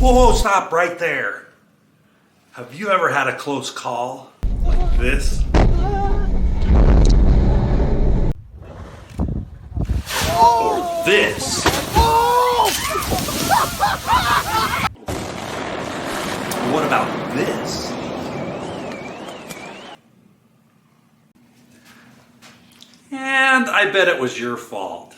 Whoa, stop right there. Have you ever had a close call like this? Or this? What about this? And I bet it was your fault.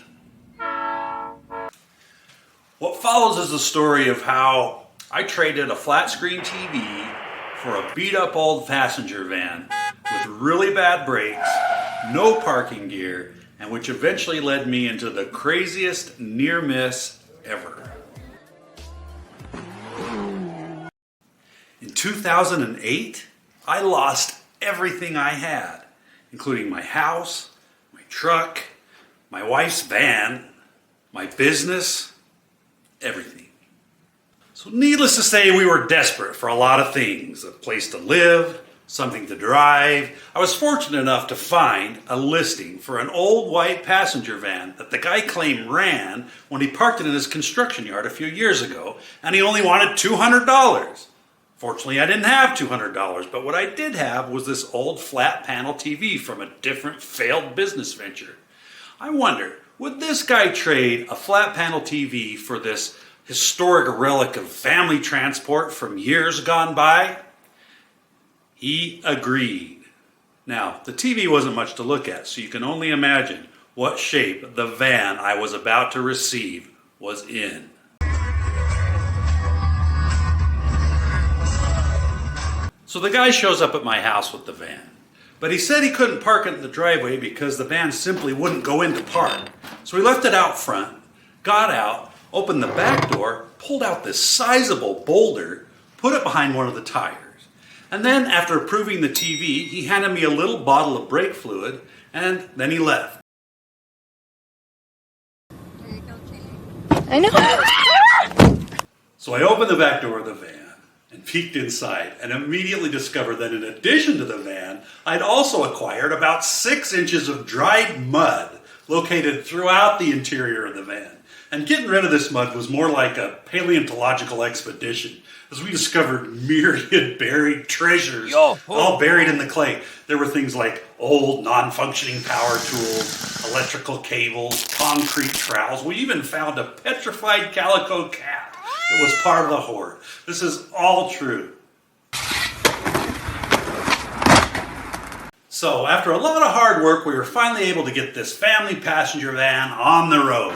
What follows is the story of how I traded a flat screen TV for a beat up old passenger van with really bad brakes, no parking gear, and which eventually led me into the craziest near miss ever. In 2008, I lost everything I had, including my house, my truck, my wife's van, my business, everything. So needless to say, we were desperate for a lot of things. A place to live, something to drive. I was fortunate enough to find a listing for an old white passenger van that the guy claimed ran when he parked it in his construction yard a few years ago, and he only wanted $200. Fortunately, I didn't have $200, but what I did have was this old flat panel TV from a different failed business venture. I wonder, would this guy trade a flat panel TV for this historic relic of family transport from years gone by? He agreed. Now, the TV wasn't much to look at, so you can only imagine what shape the van I was about to receive was in. So the guy shows up at my house with the van. But he said he couldn't park it in the driveway because the van simply wouldn't go into park. So he left it out front, got out, opened the back door, pulled out this sizable boulder, put it behind one of the tires. And then after approving the TV, he handed me a little bottle of brake fluid, and then he left. I know. So I opened the back door of the van and peeked inside and immediately discovered that in addition to the van, I'd also acquired about 6 inches of dried mud located throughout the interior of the van. And getting rid of this mud was more like a paleontological expedition, as we discovered myriad buried treasures, all buried in the clay. There were things like old non-functioning power tools, electrical cables, concrete trowels. We even found a petrified calico cat that was part of the hoard. This is all true. So after a lot of hard work, we were finally able to get this family passenger van on the road.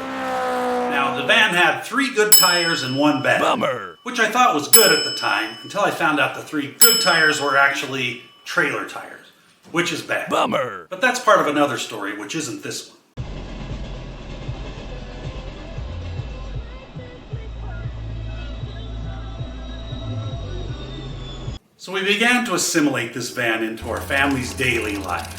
Now, the van had 3 good tires and 1 bad. Bummer. Which I thought was good at the time, until I found out the 3 good tires were actually trailer tires, which is bad. Bummer. But that's part of another story, which isn't this one. So we began to assimilate this van into our family's daily life.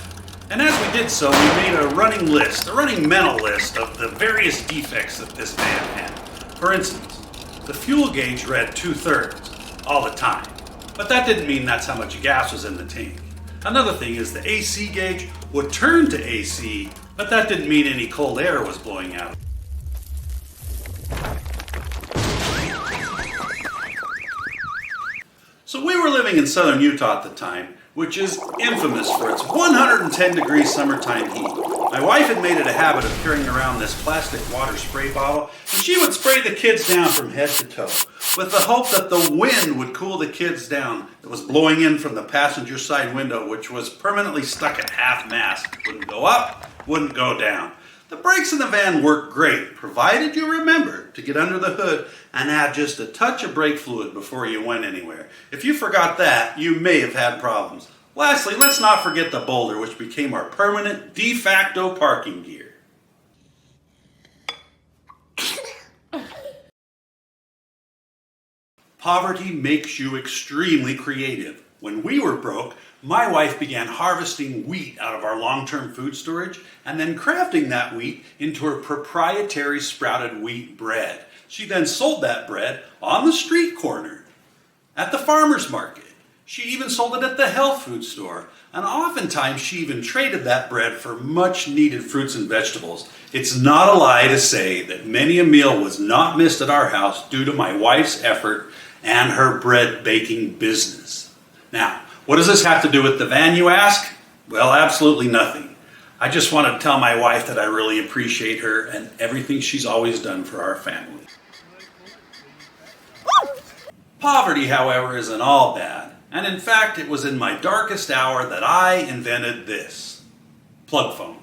And as we did so, we made a running mental list of the various defects that this van had. For instance, the fuel gauge read 2/3 all the time, but that didn't mean that's how much gas was in the tank. Another thing is the AC gauge would turn to AC, but that didn't mean any cold air was blowing out. So we were living in southern Utah at the time, which is infamous for its 110-degree summertime heat. My wife had made it a habit of carrying around this plastic water spray bottle, and she would spray the kids down from head to toe, with the hope that the wind would cool the kids down that was blowing in from the passenger side window, which was permanently stuck at half-mast. Wouldn't go up, wouldn't go down. The brakes in the van worked great, provided you remember to get under the hood and add just a touch of brake fluid before you went anywhere. If you forgot that, you may have had problems. Lastly, let's not forget the boulder, which became our permanent de facto parking gear. Poverty makes you extremely creative. When we were broke, my wife began harvesting wheat out of our long-term food storage and then crafting that wheat into her proprietary sprouted wheat bread. She then sold that bread on the street corner, at the farmer's market. She even sold it at the health food store. And oftentimes she even traded that bread for much needed fruits and vegetables. It's not a lie to say that many a meal was not missed at our house due to my wife's effort and her bread baking business. Now, what does this have to do with the van, you ask? Well, absolutely nothing. I just want to tell my wife that I really appreciate her and everything she's always done for our family. Poverty, however, isn't all bad. And in fact, it was in my darkest hour that I invented this. Plug phones.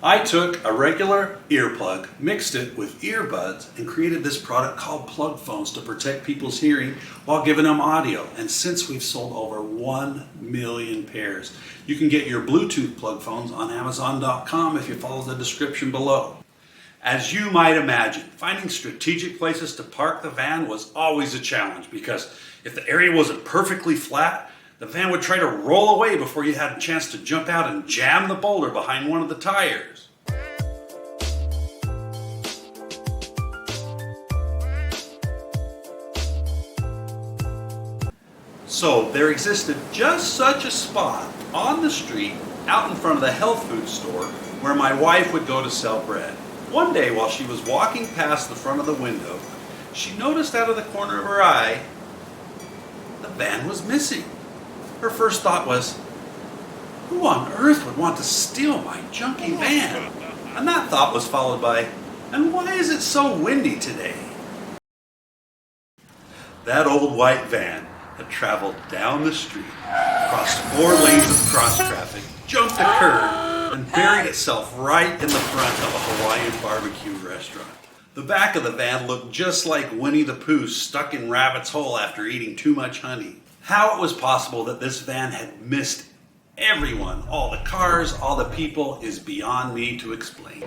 I took a regular earplug, mixed it with earbuds, and created this product called plug phones to protect people's hearing while giving them audio. And since we've sold over 1 million pairs, you can get your Bluetooth plug phones on Amazon.com if you follow the description below. As you might imagine, finding strategic places to park the van was always a challenge because if the area wasn't perfectly flat, the van would try to roll away before you had a chance to jump out and jam the boulder behind one of the tires. So there existed just such a spot on the street out in front of the health food store where my wife would go to sell bread. One day while she was walking past the front of the window, she noticed out of the corner of her eye the van was missing. Her first thought was, who on earth would want to steal my junky van? And that thought was followed by, and why is it so windy today? That old white van had traveled down the street, crossed 4 lanes of cross traffic, jumped a curb, and buried itself right in the front of a Hawaiian barbecue restaurant. The back of the van looked just like Winnie the Pooh stuck in Rabbit's hole after eating too much honey. How it was possible that this van had missed everyone, all the cars, all the people, is beyond me to explain.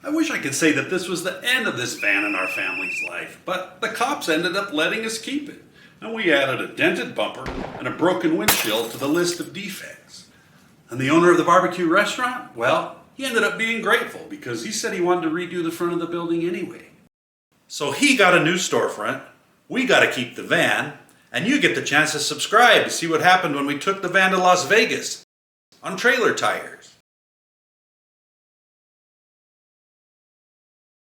I wish I could say that this was the end of this van in our family's life, but the cops ended up letting us keep it. And we added a dented bumper and a broken windshield to the list of defects. And the owner of the barbecue restaurant, well, he ended up being grateful because he said he wanted to redo the front of the building anyway. So he got a new storefront, we got to keep the van, and you get the chance to subscribe to see what happened when we took the van to Las Vegas on trailer tires.